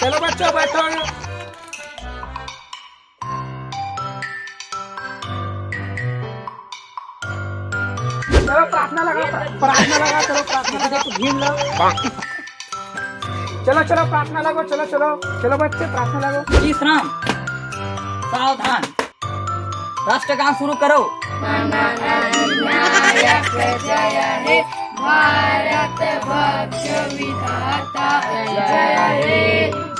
चलो बच्चों बैठो। चलो प्रार्थना लगा चलो प्रार्थना लगा, तो भीम लो। चलो चलो प्रार्थना लगो, चलो चलो चलो बच्चे प्रार्थना लगो। विश्राम, सावधान, राष्ट्रगान शुरू करो। नायक जय हे भारत भक्ष विधाता जय हे।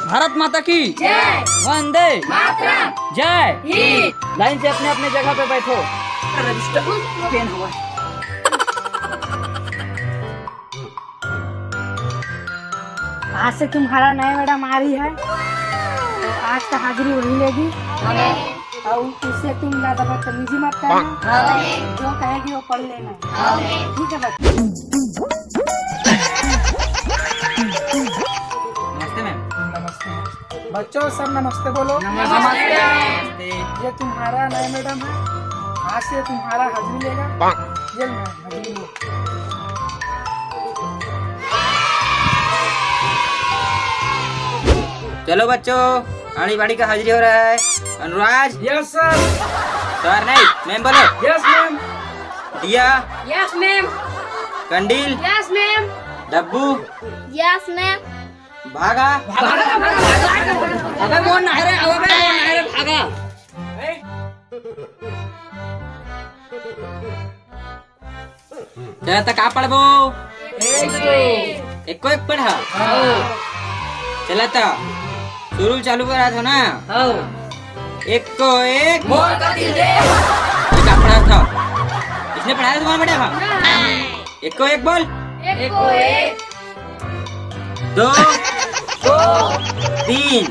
भारत माता की जय। वंदे मातरम। जय हिंद। लाइन से अपने अपने जगह पे बैठो। रजिस्टर पेन हुआ। आज से तुम्हारा नया मैडम आ रही है, तो आज का हाजिरी वही लेगी और उससे तुम ज्यादा बदतमीजी मत करना, जो कहेगी वो पढ़ लेना, ठीक है बच्चे। नमस्ते मैम। नमस्ते बच्चों, सब नमस्ते बोलो। नमस्ते। ये तुम्हारा नया मैडम है, आज से तुम्हारा हाजिरी लेगा। ये मैं हाजिरी लो। चलो बच्चों, आड़ी बाड़ी का हाजिरी हो रहा है। अनुराज। Yes sir. सर नहीं, मैम बोलो। Yes ma'am. Diya. Yes ma'am. Kandil. Yes ma'am. Dabbu. Yes ma'am. भागा। अबे कौन नहा रहे? अबे कौन नहा रहे? भागा। चला तक आ पढ़बो। एक को एक पढ़ा। चला था शुरू चालू करा था ना। एक को एक पढ़ा था। इसने पढ़ाया तुम्हारा बेटा? एक को एक बोल। एक को एक। दो तीन।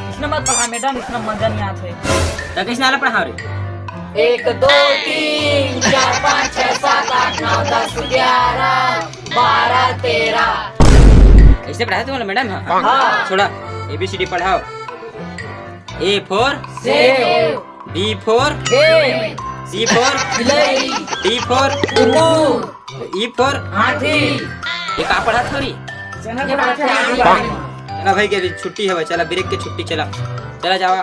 इसने मत पढ़ा मैडम, इसने मजा नहीं आते। तो किसने आला पढ़ा रे? 1 2 3 4 5 6 7 8 9 10 11 12 13। ऐसे पढ़ाया तुम्हारा मैडम? हाँ। छोड़ा, ABCD पढ़ाओ। A for save, B for game, C for बिलाई, D for कुकुर, E for हाथी। ये का पढ़ा थोड़ी। चला भाई के अभी छुट्टी है भाई, चला ब्रेक के छुट्टी, चला चला जाओ।